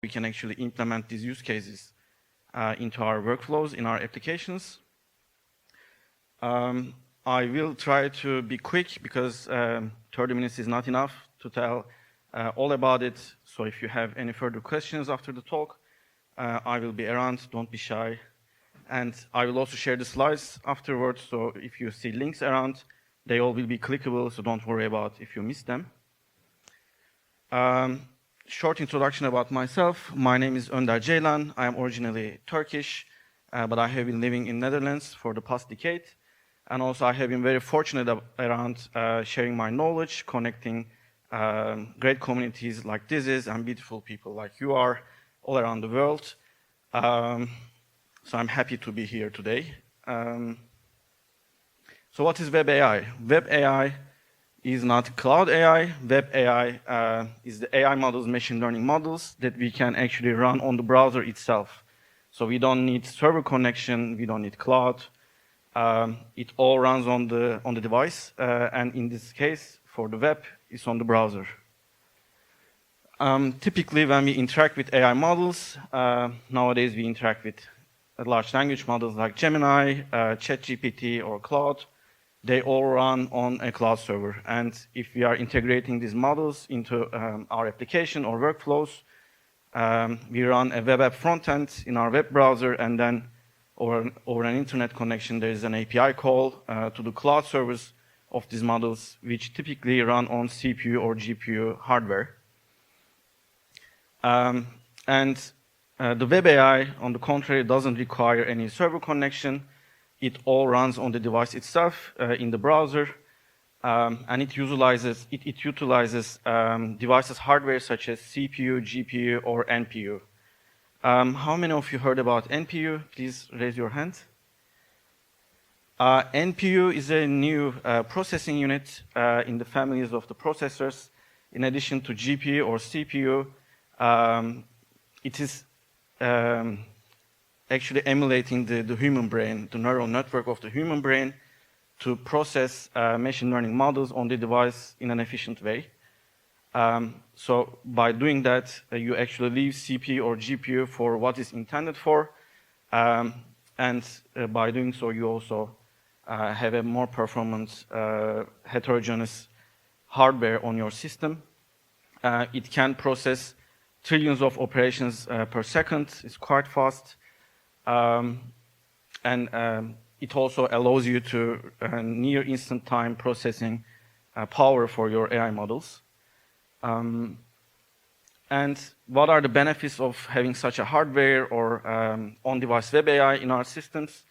we can actually implement these use cases into our workflows, in our applications. I will try to be quick because 30 minutes is not enough to tell all about it. So if you have any further questions after the talk, I will be around, don't be shy. And I will also share the slides afterwards, so if you see links around, they all will be clickable, so don't worry about if you miss them. Short introduction about myself. My name is Önder Ceylan. I am originally Turkish, but I have been living in Netherlands for the past decade. And also I have been very fortunate around sharing my knowledge, connecting great communities like this is, and beautiful people like you are all around the world. So I'm happy to be here today. So what is WebAI? WebAI is not cloud AI. WebAI is the AI models, machine learning models that we can actually run on the browser itself. So we don't need server connection, we don't need cloud. It all runs on the device, and in this case, for the web, it's on the browser. Typically, when we interact with AI models, nowadays we interact with large language models like Gemini, ChatGPT, or Claude. They all run on a cloud server. And if we are integrating these models into our application or workflows, we run a web app frontend in our web browser, and then over an internet connection, there is an API call to the cloud servers of these models, which typically run on CPU or GPU hardware. The WebAI, on the contrary, doesn't require any server connection. It all runs on the device itself in the browser, and it utilizes devices hardware such as CPU, GPU, or NPU. How many of you heard about NPU? Please raise your hand. NPU is a new processing unit in the families of the processors. In addition to GPU or CPU, it is actually emulating the human brain, the neural network of the human brain, to process machine learning models on the device in an efficient way. So by doing that, you actually leave CPU or GPU for what it's intended for, and by doing so, you also have a more performant, heterogeneous hardware on your system. It can process trillions of operations per second. It's quite fast. It also allows you to near instant time processing power for your AI models. And what are the benefits of having such a hardware or on-device web AI in our systems?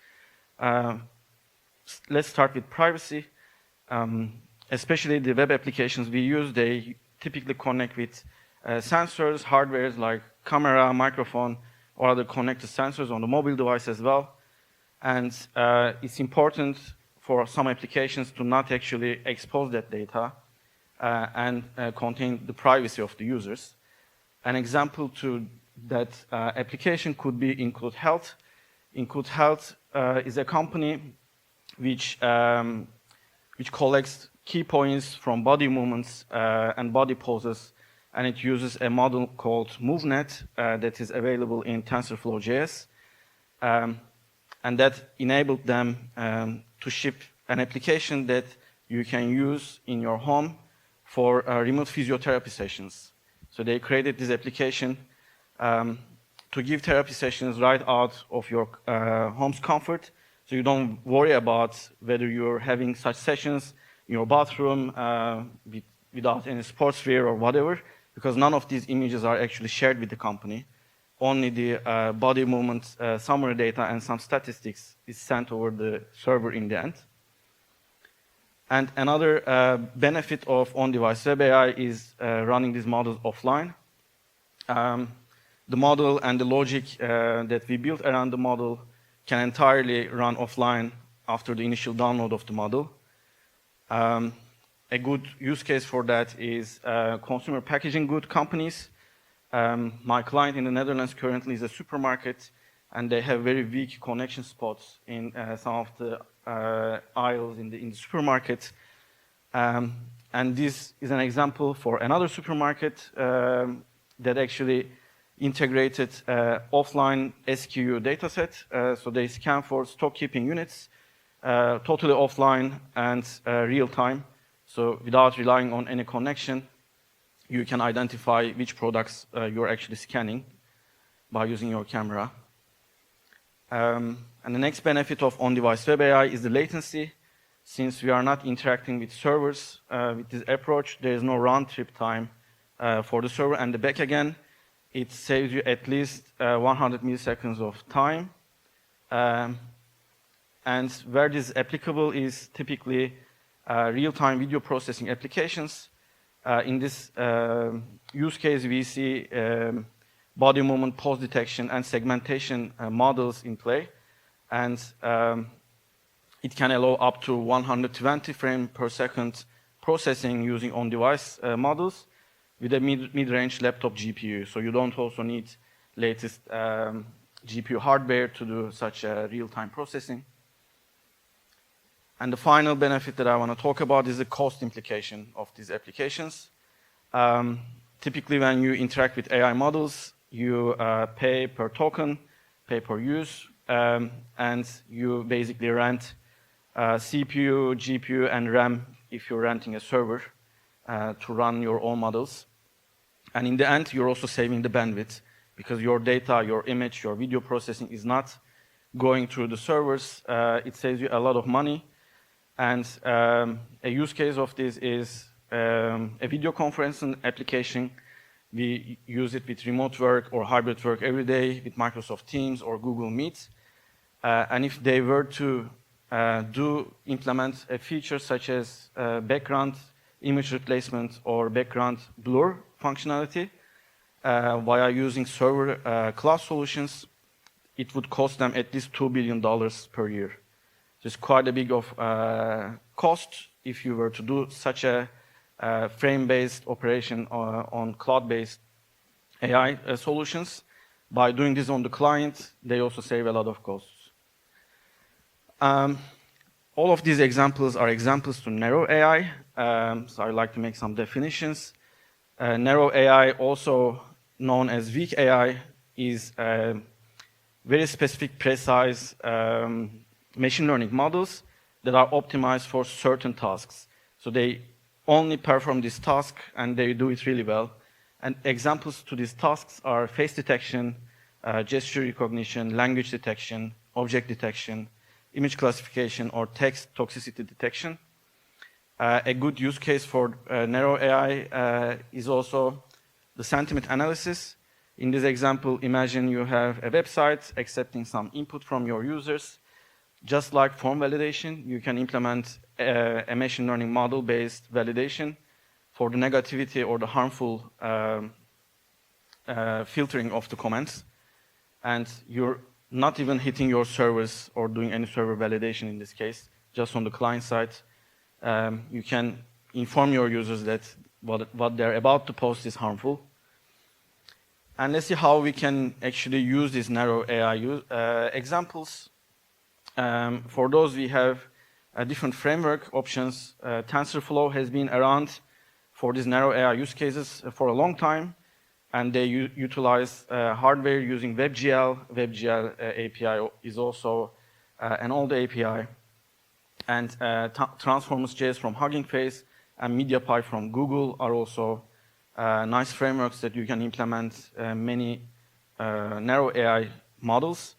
Let's start with privacy. Especially the web applications we use, they typically connect with sensors, hardwares like camera, microphone, or other connected sensors on the mobile device as well. And it's important for some applications to not actually expose that data and contain the privacy of the users. An example to that application could be Include Health. Include Health is a company which collects key points from body movements and body poses, and it uses a model called MoveNet that is available in TensorFlow.js, and that enabled them to ship an application that you can use in your home for remote physiotherapy sessions. So they created this application to give therapy sessions right out of your home's comfort, so you don't worry about whether you're having such sessions in your bathroom without any sports wear or whatever, because none of these images are actually shared with the company. Only the body movement summary data and some statistics is sent over the server in the end. And another benefit of on-device web AI is running these models offline. The model and the logic that we built around the model can entirely run offline after the initial download of the model. A good use case for that is consumer packaging good companies. My client in the Netherlands currently is a supermarket, and they have very weak connection spots in some of the aisles in the supermarket. And this is an example for another supermarket that actually integrated offline SQU dataset. So they scan for stock keeping units, totally offline and real time. So without relying on any connection, you can identify which products you're actually scanning by using your camera. And the next benefit of on-device WebAI is the latency. Since we are not interacting with servers with this approach, there is no round-trip time for the server and the back again. It saves you at least 100 milliseconds of time. And where this is applicable is typically real-time video processing applications. In this use case, we see body movement, pose detection, and segmentation models in play. And it can allow up to 120 frames per second processing using on-device models with a mid-range laptop GPU. So you don't also need latest GPU hardware to do such real-time processing. And the final benefit that I want to talk about is the cost implication of these applications. Typically, when you interact with AI models, you pay per token, pay per use, and you basically rent CPU, GPU, and RAM if you're renting a server to run your own models. And in the end, you're also saving the bandwidth because your data, your image, your video processing is not going through the servers. It saves you a lot of money. And a use case of this is a video conferencing application. We use it with remote work or hybrid work every day with Microsoft Teams or Google Meet. And if they were to implement a feature such as background image replacement or background blur functionality via using server cloud solutions, it would cost them at least $2 billion per year. It's quite a big of cost if you were to do such a frame-based operation on cloud-based AI solutions. By doing this on the client, they also save a lot of costs. All of these examples are examples to narrow AI. So I'd like to make some definitions. Narrow AI, also known as weak AI, is very specific, precise machine learning models that are optimized for certain tasks. So they only perform this task and they do it really well. And examples to these tasks are face detection, gesture recognition, language detection, object detection, image classification, or text toxicity detection. A good use case for narrow AI is also the sentiment analysis. In this example, imagine you have a website accepting some input from your users. Just like form validation, you can implement a machine learning model-based validation for the negativity or the harmful filtering of the comments. And you're not even hitting your servers or doing any server validation in this case, just on the client side. You can inform your users that what they're about to post is harmful. And let's see how we can actually use these narrow AI examples. For those, we have different framework options. TensorFlow has been around for these narrow AI use cases for a long time, and they utilize hardware using WebGL. WebGL API is also an old API. And Transformers.js from Hugging Face and MediaPy from Google are also nice frameworks that you can implement many narrow AI models.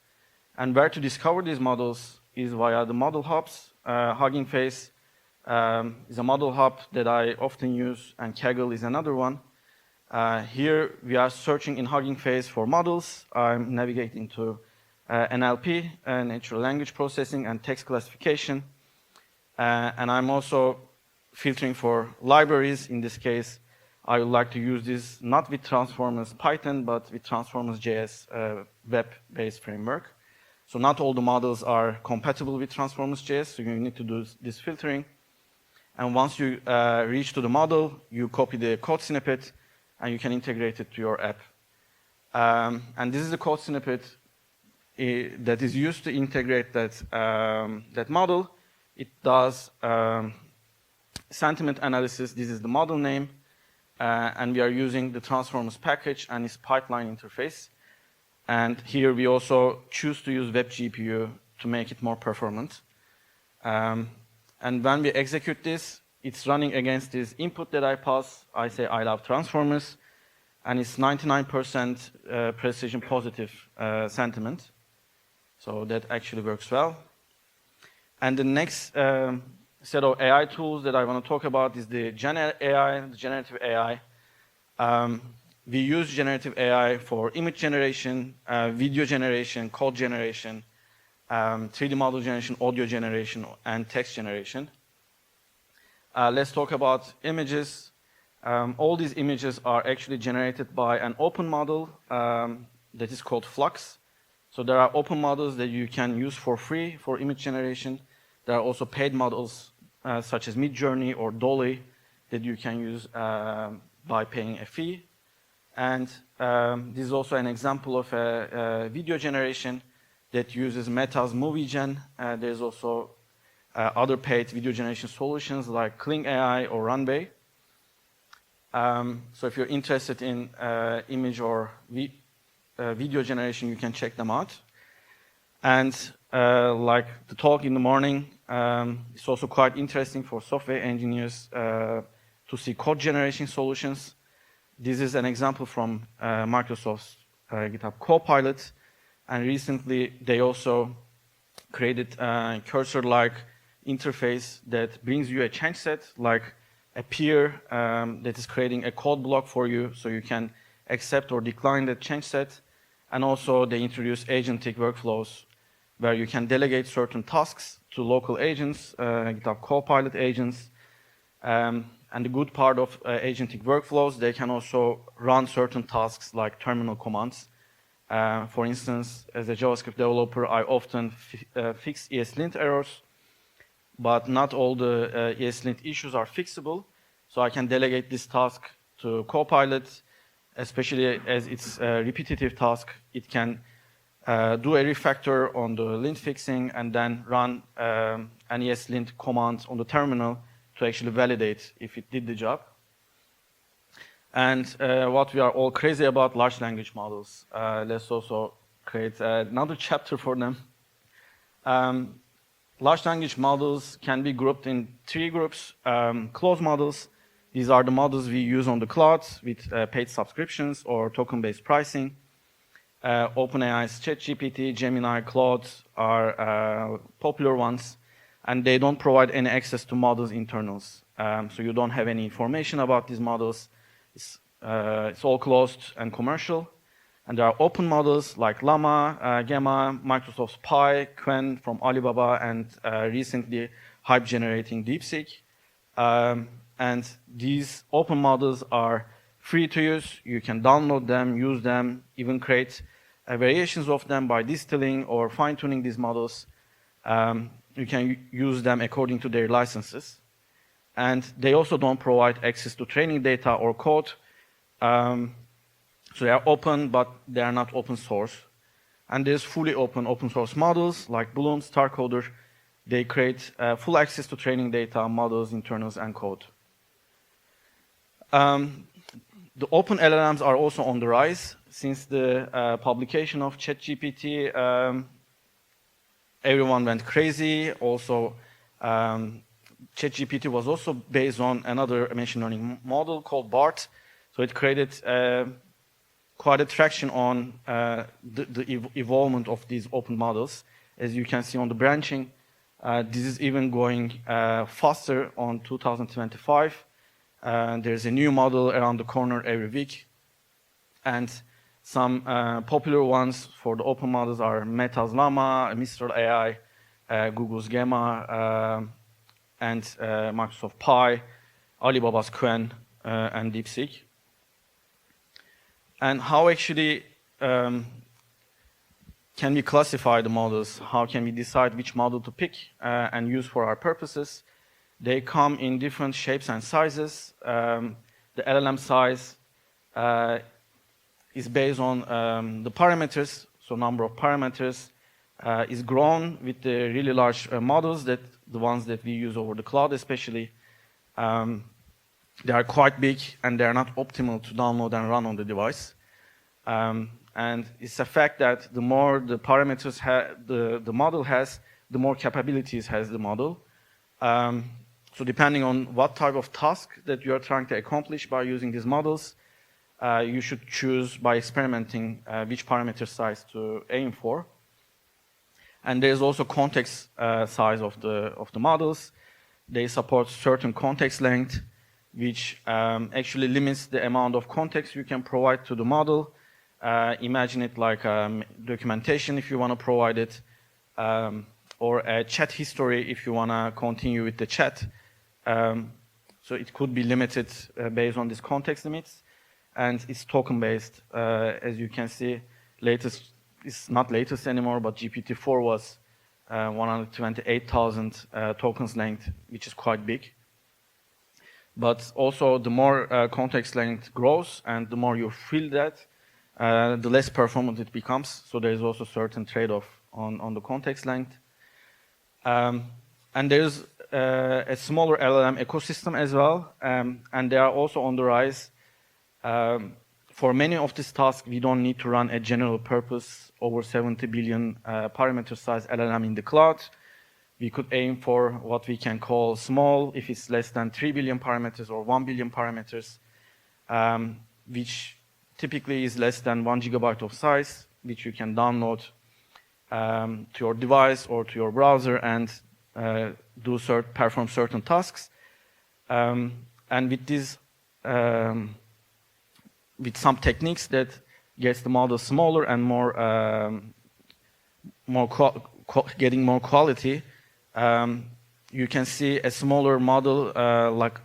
And where to discover these models is via the model hubs. Hugging Face is a model hub that I often use, and Kaggle is another one. Here we are searching in Hugging Face for models. I'm navigating to NLP, natural language processing, and text classification. And I'm also filtering for libraries. In this case, I would like to use this not with Transformers Python, but with Transformers.js web-based framework. So not all the models are compatible with Transformers.js, so you need to do this filtering. And once you reach to the model, you copy the code snippet, and you can integrate it to your app. And this is the code snippet that is used to integrate that model. It does sentiment analysis. This is the model name. and we are using the transformers package and its pipeline interface. And here we also choose to use web GPU to make it more performant. And when we execute this, it's running against this input that I pass. I say I love transformers, and it's 99% precision positive sentiment. So that actually works well. And the next set of AI tools that I want to talk about is the Gen AI, the generative AI. We use generative AI for image generation, video generation, code generation, 3D model generation, audio generation, and text generation. Let's talk about images. All these images are actually generated by an open model that is called Flux. So there are open models that you can use for free for image generation. There are also paid models such as Midjourney or Dolly that you can use by paying a fee. And this is also an example of a video generation that uses Meta's Movie Gen. There's also other paid video generation solutions like Kling AI or Runway. So if you're interested in image or video generation, you can check them out. And like the talk in the morning, it's also quite interesting for software engineers to see code generation solutions. This is an example from Microsoft's GitHub Copilot. And recently, they also created a cursor-like interface that brings you a change set, like a peer that is creating a code block for you, so you can accept or decline that change set. And also, they introduce agentic workflows where you can delegate certain tasks to local agents, GitHub Copilot agents. And the good part of agentic workflows, they can also run certain tasks like terminal commands. For instance, as a JavaScript developer, I often fix ESLint errors, but not all the ESLint issues are fixable. So I can delegate this task to Copilot, especially as it's a repetitive task. It can do a refactor on the lint fixing and then run an ESLint command on the terminal to actually validate if it did the job. And what we are all crazy about, large language models. Let's also create another chapter for them. Large language models can be grouped in 3 groups. Closed models, these are the models we use on the cloud with paid subscriptions or token-based pricing. OpenAI's ChatGPT, Gemini, Claude are popular ones, and they don't provide any access to models' internals. So you don't have any information about these models. It's all closed and commercial. And there are open models like Llama, Gemma, Microsoft's Pi, Qwen from Alibaba, and recently hype-generating DeepSeek. And these open models are free to use. You can download them, use them, even create variations of them by distilling or fine-tuning these models. You can use them according to their licenses. And they also don't provide access to training data or code. So they are open, but they are not open source. And there's fully open source models like Bloom, StarCoder. They create full access to training data, models, internals, and code. The open LLMs are also on the rise. Since the publication of ChatGPT, everyone went crazy. Also, ChatGPT was also based on another machine learning model called BART. So it created quite a traction on the evolvement of these open models. As you can see on the branching, this is even going faster on 2025. There's a new model around the corner every week. And some popular ones for the open models are Meta's Llama, Mistral AI, Google's Gemma, and Microsoft Pi, Alibaba's Qwen, and DeepSeek. And how actually can we classify the models? How can we decide which model to pick and use for our purposes? They come in different shapes and sizes. The LLM size is based on the parameters, so number of parameters is grown with the really large models, that the ones that we use over the cloud especially. They are quite big, and they are not optimal to download and run on the device. And it's a fact that the more the parameters the model has, the more capabilities has the model. So depending on what type of task that you are trying to accomplish by using these models, you should choose by experimenting which parameter size to aim for. And there's also context size of the models. They support certain context length, which actually limits the amount of context you can provide to the model. Imagine it like documentation if you want to provide it, or a chat history if you want to continue with the chat. So it could be limited based on these context limits, and it's token based. As you can see, it's not latest anymore, but GPT-4 was 128,000 tokens length, which is quite big. But also the more context length grows and the more you fill that, the less performant it becomes. So there is also certain trade-off on the context length. And there's a smaller LLM ecosystem as well, and they are also on the rise. For many of these tasks, we don't need to run a general purpose over 70 billion parameter size LLM in the cloud. We could aim for what we can call small, if it's less than 3 billion parameters or 1 billion parameters, which typically is less than 1 gigabyte of size, which you can download to your device or to your browser and perform certain tasks. And with these, with some techniques that gets the model smaller and getting more quality, you can see a smaller model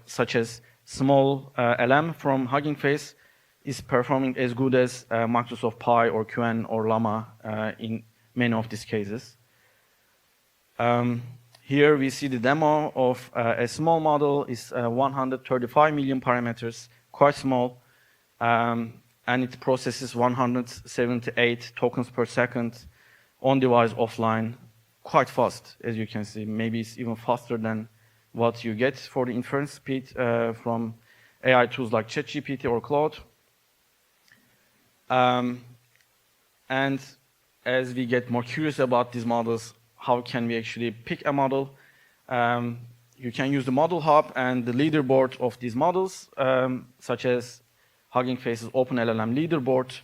such as small LM from Hugging Face is performing as good as Microsoft Pi or QN or Llama in many of these cases. Here we see the demo of a small model. Is 135 million parameters, quite small, and it processes 178 tokens per second on device offline, quite fast, as you can see. Maybe it's even faster than what you get for the inference speed from AI tools like ChatGPT or Claude. And as we get more curious about these models, how can we actually pick a model? You can use the model hub and the leaderboard of these models, such as Hugging Face's OpenLLM leaderboard.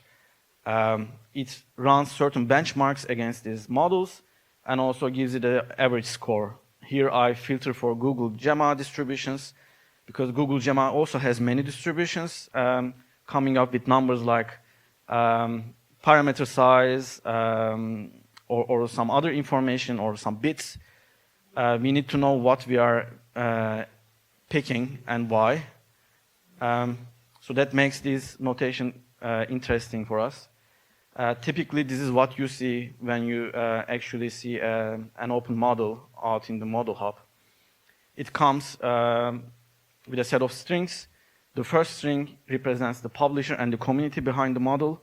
It runs certain benchmarks against these models and also gives it an average score. Here I filter for Google Gemma distributions, because Google Gemma also has many distributions, coming up with numbers like parameter size or some other information or some bits. We need to know what we are picking and why. So that makes this notation interesting for us. Typically, this is what you see when you actually see an open model out in the model hub. It comes with a set of strings. The first string represents the publisher and the community behind the model.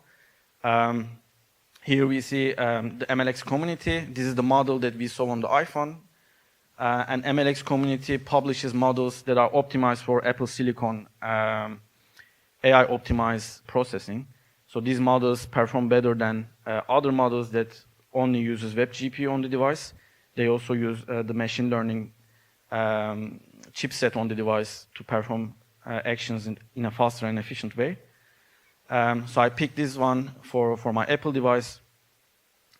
Here we see the MLX community. This is the model that we saw on the iPhone. And MLX community publishes models that are optimized for Apple Silicon AI optimized processing. So these models perform better than other models that only uses WebGPU on the device. They also use the machine learning chipset on the device to perform actions in a faster and efficient way. So I picked this one for my Apple device,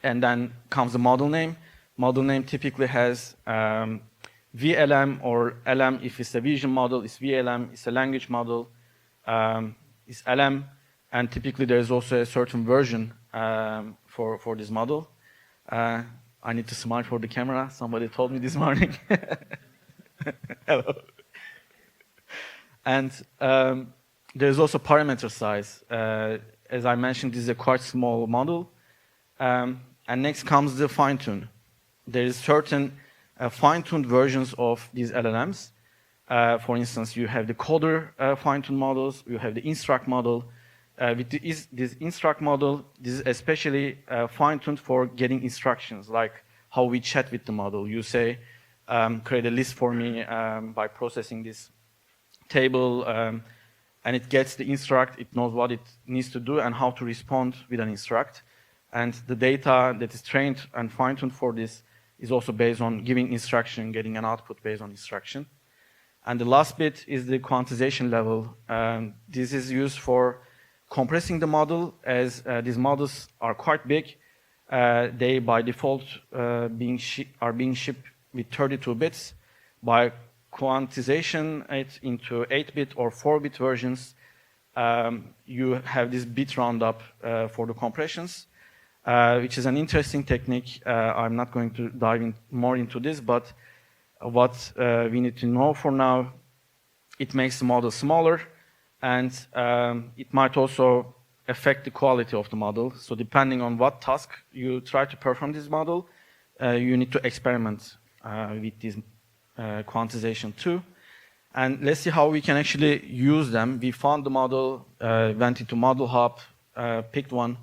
and then comes the model name. Model name typically has VLM or LM. If it's a vision model, it's VLM. It's a language model, it's LM. And typically there's also a certain version for this model. I need to smile for the camera. Somebody told me this morning. Hello. And there's also parameter size. As I mentioned, this is a quite small model. And next comes the fine-tune. There is certain fine-tuned versions of these LLMs. For instance, you have the coder fine-tuned models. You have the instruct model. With this instruct model, this is especially fine-tuned for getting instructions, like how we chat with the model. You say, create a list for me by processing this table, and it gets the instruct, it knows what it needs to do and how to respond with an instruct. And the data that is trained and fine-tuned for this is also based on giving instruction, getting an output based on instruction. And the last bit is the quantization level. This is used for compressing the model, as these models are quite big. They, by default, are being shipped with 32 bits. By quantization it into 8-bit or 4-bit versions, you have this bit roundup for the compressions, which is an interesting technique. I'm not going to dive more into this, but what we need to know for now, it makes the model smaller, and it might also affect the quality of the model. So depending on what task you try to perform this model, you need to experiment with this quantization too. And let's see how we can actually use them. We found the model, went into Model Hub, picked one,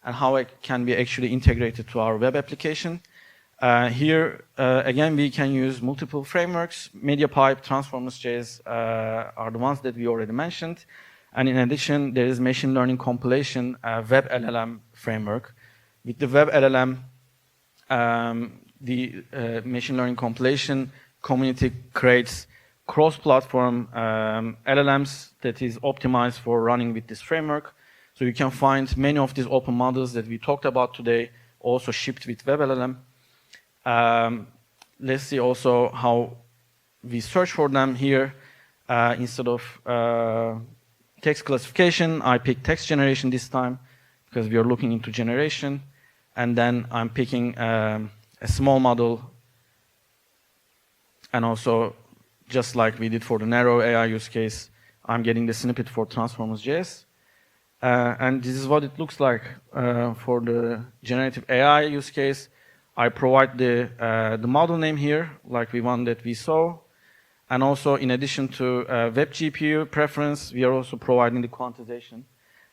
and how it can be actually integrated to our web application. Here, again, we can use multiple frameworks. MediaPipe, Transformers.js are the ones that we already mentioned. And in addition, there is machine learning compilation, web LLM framework. With the web LLM, the machine learning compilation community creates cross-platform LLMs that is optimized for running with this framework. So you can find many of these open models that we talked about today also shipped with web LLM. Let's see also how we search for them here. Instead of text classification, I pick text generation this time because we are looking into generation. And then I'm picking a small model. And also, just like we did for the narrow AI use case, I'm getting the snippet for Transformers.js. And this is what it looks like for the generative AI use case. I provide the model name here, like the one that we saw. And also, in addition to web GPU preference, we are also providing the quantization.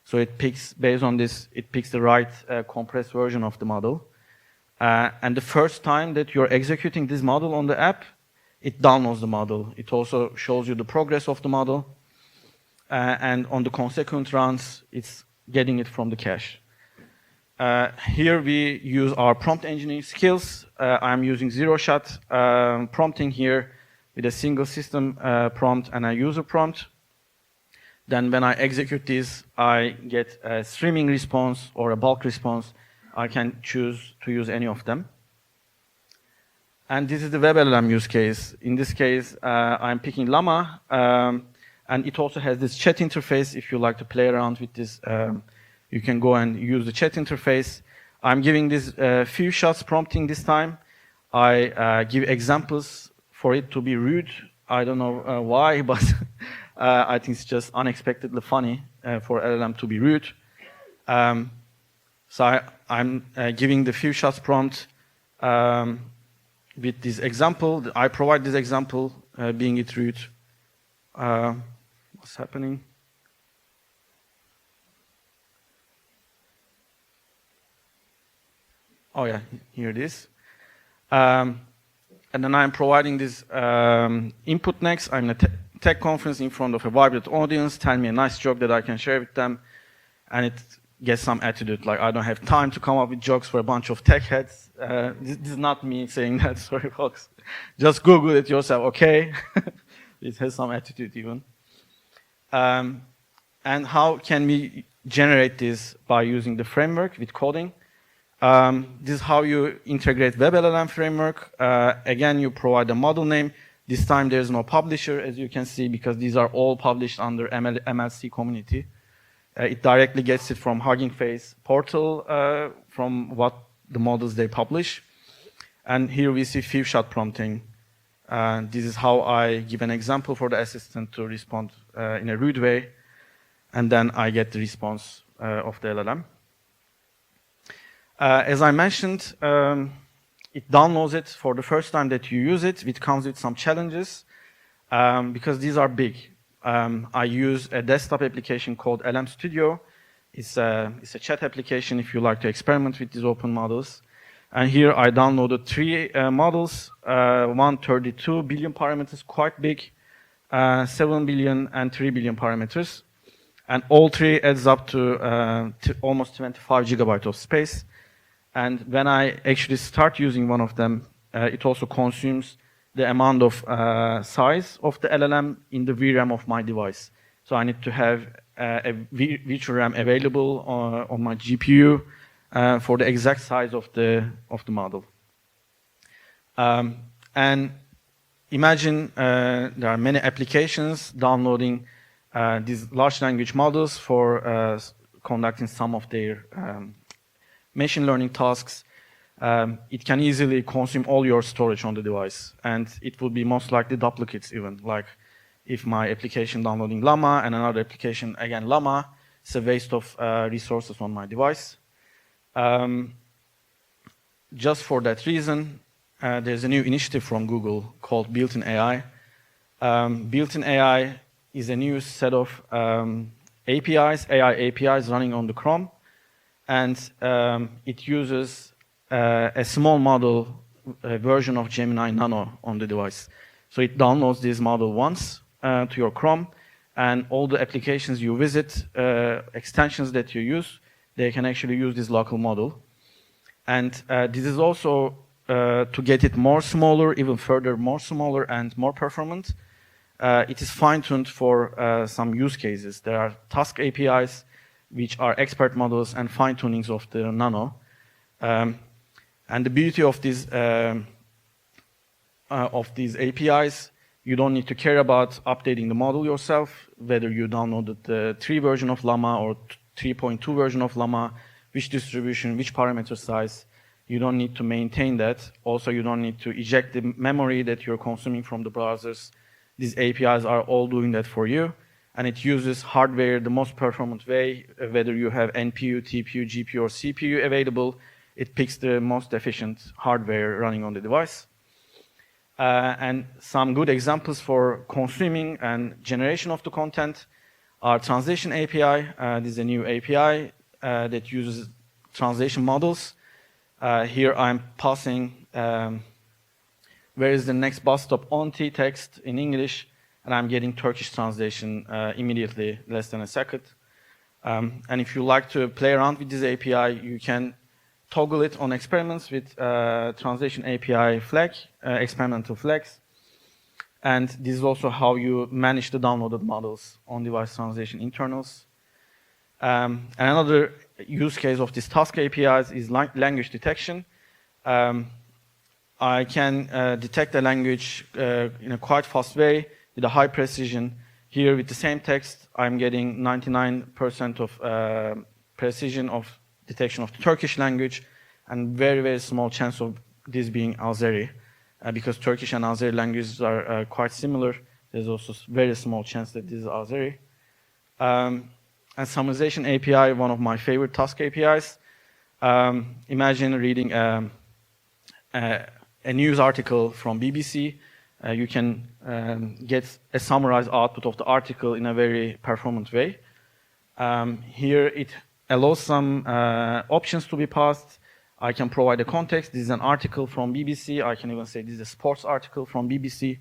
So it picks, based on this, it picks the right compressed version of the model. And the first time that you're executing this model on the app, it downloads the model. It also shows you the progress of the model. And on the consequent runs, it's getting it from the cache. Here we use our prompt engineering skills. I'm using zero-shot prompting here with a single system prompt and a user prompt. Then when I execute this, I get a streaming response or a bulk response. I can choose to use any of them. And this is the web LLM use case. In this case, I'm picking Llama, and it also has this chat interface. If you like to play around with this, you can go and use the chat interface. I'm giving this few shots prompting this time. I give examples for it to be rude. I don't know why, but I think it's just unexpectedly funny for LLM to be rude. So I'm giving the few shots prompt with this example. I provide this example being it rude. What's happening? Oh yeah, here it is. And then I'm providing this input next. I'm in a tech conference in front of a vibrant audience. Tell me a nice joke that I can share with them. And it gets some attitude, like I don't have time to come up with jokes for a bunch of tech heads. This is not me saying that, sorry folks. Just Google it yourself, okay? It has some attitude even. And how can we generate this by using the framework with coding? This is how you integrate WebLLM framework. Again, you provide a model name. This time there's no publisher, as you can see, because these are all published under MLC community. It directly gets it from Hugging Face portal, from what the models they publish. And here we see few-shot prompting. This is how I give an example for the assistant to respond in a rude way. And then I get the response of the LLM. As I mentioned, it downloads it for the first time that you use it. It comes with some challenges because these are big. I use a desktop application called LM Studio. It's a chat application if you like to experiment with these open models. And here I downloaded 3 models, 132 billion parameters, quite big. 7 billion and 3 billion parameters. And all three adds up to almost 25 gigabytes of space. And when I actually start using one of them, it also consumes the amount of size of the LLM in the VRAM of my device. So I need to have a virtual RAM available on my GPU for the exact size of the model. And imagine there are many applications downloading these large language models for conducting some of their machine learning tasks. It can easily consume all your storage on the device, and it will be most likely duplicates even. Like if my application downloading Llama and another application again Llama, it's a waste of resources on my device. Just for that reason, there's a new initiative from Google called Built-in AI. Built-in AI is a new set of APIs, AI APIs running on the Chrome, and it uses a small model version of Gemini Nano on the device. So it downloads this model once to your Chrome, and all the applications you visit, extensions that you use, they can actually use this local model. And this is also to get it more smaller, even further more smaller and more performant. It is fine-tuned for some use cases. There are task APIs, which are expert models and fine-tunings of the Nano. And the beauty of these APIs, you don't need to care about updating the model yourself, whether you downloaded the 3 version of Llama or 3.2 version of Llama, which distribution, which parameter size. You don't need to maintain that. Also, you don't need to eject the memory that you're consuming from the browsers. These APIs are all doing that for you, and it uses hardware the most performant way, whether you have NPU, TPU, GPU, or CPU available. It picks the most efficient hardware running on the device. And some good examples for consuming and generation of the content are Translation API. This is a new API that uses translation models. Here I'm passing where is the next bus stop on T text in English, and I'm getting Turkish translation immediately, less than a second. And if you like to play around with this API, you can toggle it on experiments with Translation API flag, experimental flags. And this is also how you manage the downloaded models on device translation internals. And another use case of these task APIs is language detection. I can detect a language in a quite fast way with a high precision. Here with the same text, I'm getting 99% of precision of detection of the Turkish language, and very, very small chance of this being Azeri. Because Turkish and Azeri languages are quite similar, there's also very small chance that this is Azeri. And summarization API, one of my favorite task APIs. Imagine reading a news article from BBC. You can get a summarized output of the article in a very performant way. Here it allows some options to be passed. I can provide a context. This is an article from BBC. I can even say this is a sports article from BBC.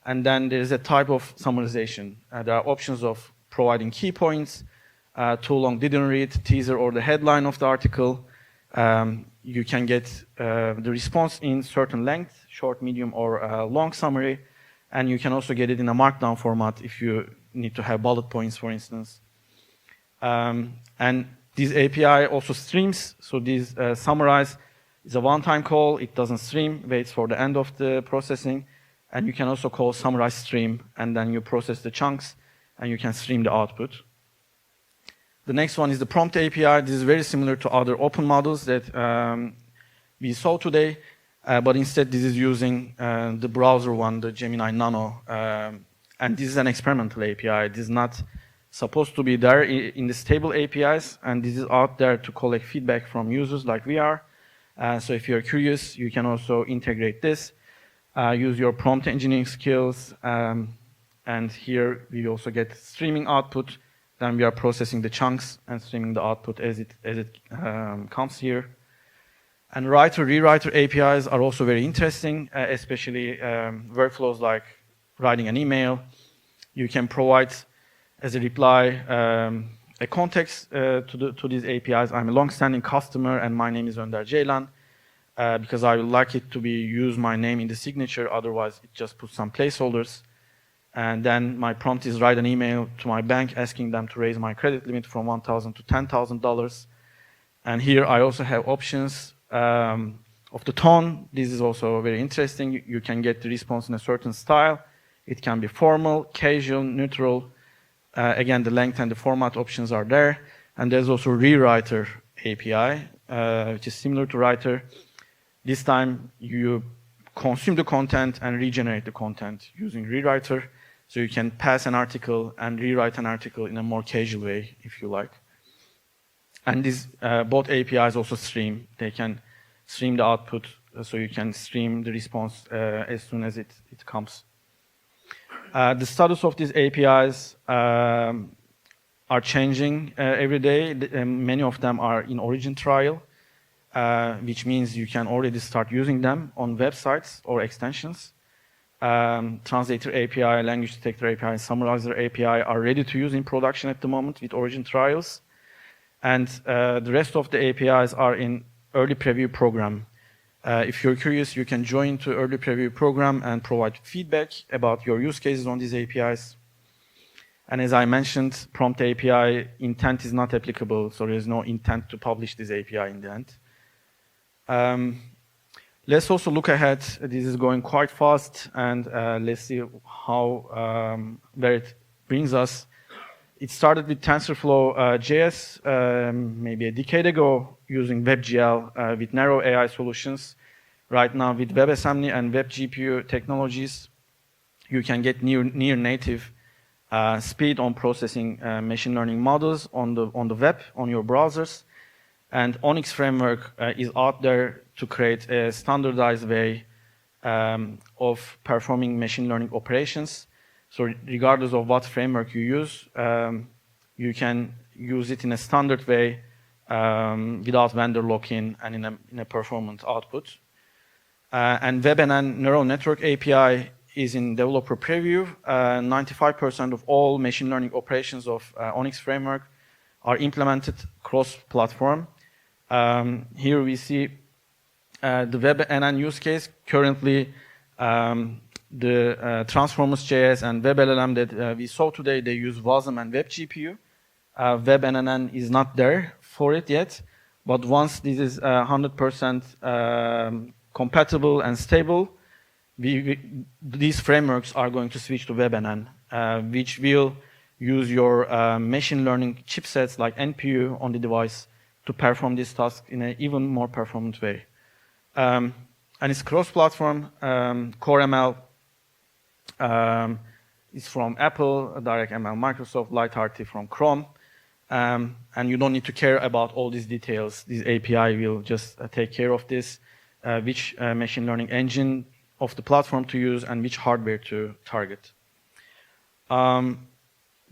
And then there is a type of summarization. There are options of providing key points, too long didn't read, teaser or the headline of the article. You can get the response in certain length, short, medium, or long summary. And you can also get it in a markdown format if you need to have bullet points, for instance. And this API also streams. So this summarize is a one-time call. It doesn't stream, waits for the end of the processing. And you can also call summarize stream, and then you process the chunks, and you can stream the output. The next one is the prompt API. This is very similar to other open models that we saw today, but instead this is using the browser one, the Gemini Nano, and this is an experimental API. This is not supposed to be there in the stable APIs, and this is out there to collect feedback from users like we are. So if you're curious, you can also integrate this, use your prompt engineering skills, and here we also get streaming output. Then we are processing the chunks and streaming the output as it comes here. And writer-rewriter APIs are also very interesting, especially workflows like writing an email. you can provide as a reply a context to these APIs. I'm a long-standing customer, and my name is Önder Ceylan, because I would like it to be use my name in the signature. Otherwise, it just puts some placeholders. And then my prompt is write an email to my bank asking them to raise my credit limit from $1,000 to $10,000. And here I also have options of the tone. This is also very interesting. You can get the response in a certain style. It can be formal, casual, neutral. Again, the length and the format options are there. And there's also Rewriter API, which is similar to Writer. This time, you consume the content and regenerate the content using Rewriter. So you can pass an article and rewrite an article in a more casual way, if you like. And these both APIs also stream. They can stream the output, so you can stream the response as soon as it comes. The status of these APIs are changing every day. Many of them are in origin trial, which means you can already start using them on websites or extensions. Translator API, language detector API, and summarizer API are ready to use in production at the moment with origin trials. And the rest of the APIs are in early preview program. If you're curious, you can join to early preview program and provide feedback about your use cases on these APIs. And as I mentioned, prompt API intent is not applicable, so there is no intent to publish this API in the end. Let's also look ahead. This is going quite fast, and let's see how where it brings us. It started with TensorFlow JS maybe a decade ago using WebGL with narrow AI solutions. Right now with WebAssembly and WebGPU technologies, you can get near native speed on processing machine learning models on the web, on your browsers. And Onyx framework is out there to create a standardized way of performing machine learning operations. So regardless of what framework you use, you can use it in a standard way without vendor lock-in and in a performance output. And WebAI Neural Network API is in developer preview. 95% of all machine learning operations of Onyx framework are implemented cross-platform. Here we see the WebNN use case. Currently, the Transformers.js and WebLLM that we saw today, they use WASM and WebGPU. WebNNN is not there for it yet, but once this is 100% compatible and stable, these frameworks are going to switch to WebNN, which will use your machine learning chipsets like NPU on the device to perform this task in an even more performant way. And it's cross-platform. CoreML is from Apple, DirectML Microsoft, LightRT from Chrome. And you don't need to care about all these details. This API will just take care of this, which machine learning engine of the platform to use and which hardware to target.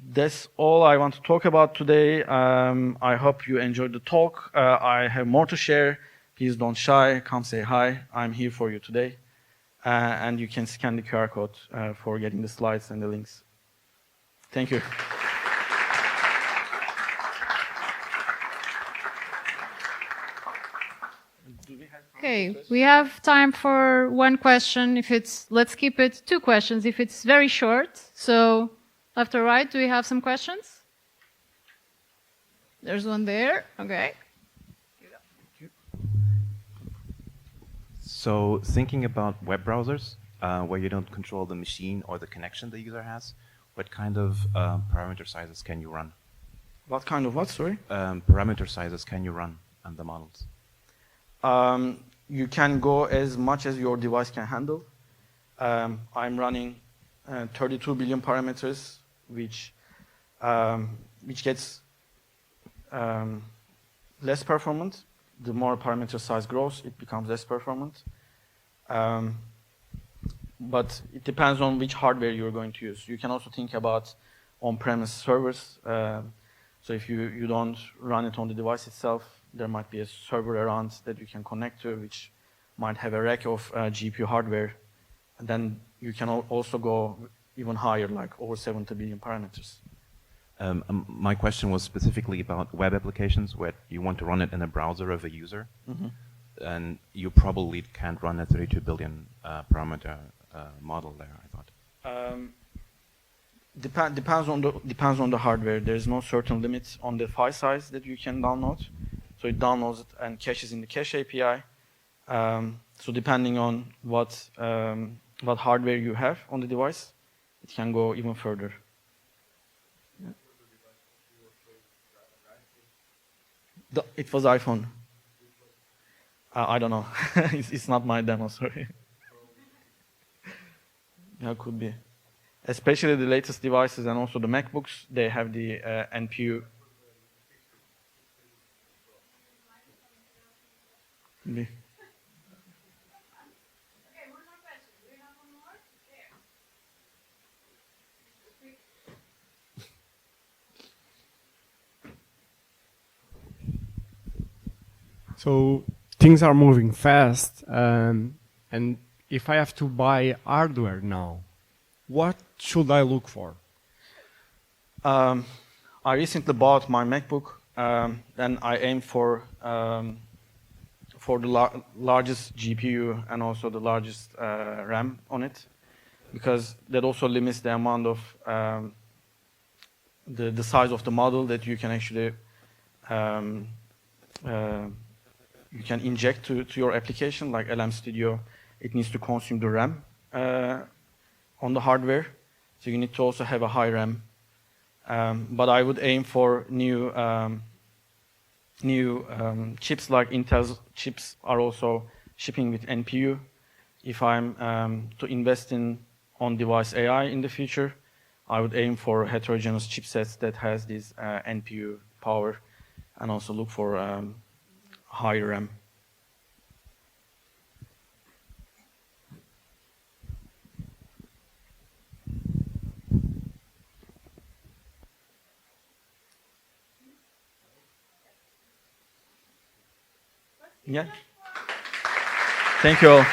That's all I want to talk about today. I hope you enjoyed the talk. I have more to share. Please don't shy. Come say hi. I'm here for you today. And you can scan the QR code for getting the slides and the links. Thank you. Okay, we have time for one question. Let's keep it 2 questions if it's very short. So, left or right, do we have some questions? There's one there. Okay. So, thinking about web browsers, where you don't control the machine or the connection the user has, what kind of parameter sizes can you run? What kind of what, sorry? Parameter sizes can you run on the models? You can go as much as your device can handle. I'm running 32 billion parameters, which gets less performant. The more parameter size grows, it becomes less performant. But it depends on which hardware you're going to use. You can also think about on-premise servers. So if you don't run it on the device itself, there might be a server around that you can connect to, which might have a rack of GPU hardware. And then you can also go even higher, like over 70 billion parameters. My question was specifically about web applications where you want to run it in a browser of a user, and you probably can't run a 32 billion parameter model there, I thought. Depends on the hardware. There's no certain limits on the file size that you can download. So it downloads it and caches in the cache API. So depending on what hardware you have on the device, it can go even further. Yeah. It was iPhone. I don't know. It's not my demo, sorry. Yeah, could be. Especially the latest devices and also the MacBooks, they have the NPU. Could be. So things are moving fast, and if I have to buy hardware now, what should I look for? I recently bought my MacBook, and I aim for the largest GPU and also the largest RAM on it, because that also limits the amount of the size of the model that you can actually you can inject to your application, like LM Studio. It needs to consume the RAM on the hardware, so you need to also have a high RAM. But I would aim for new chips, like Intel's chips are also shipping with NPU. If I'm to invest in on-device AI in the future, I would aim for heterogeneous chipsets that has this NPU power, and also look for high RAM. Yeah. Thank you all.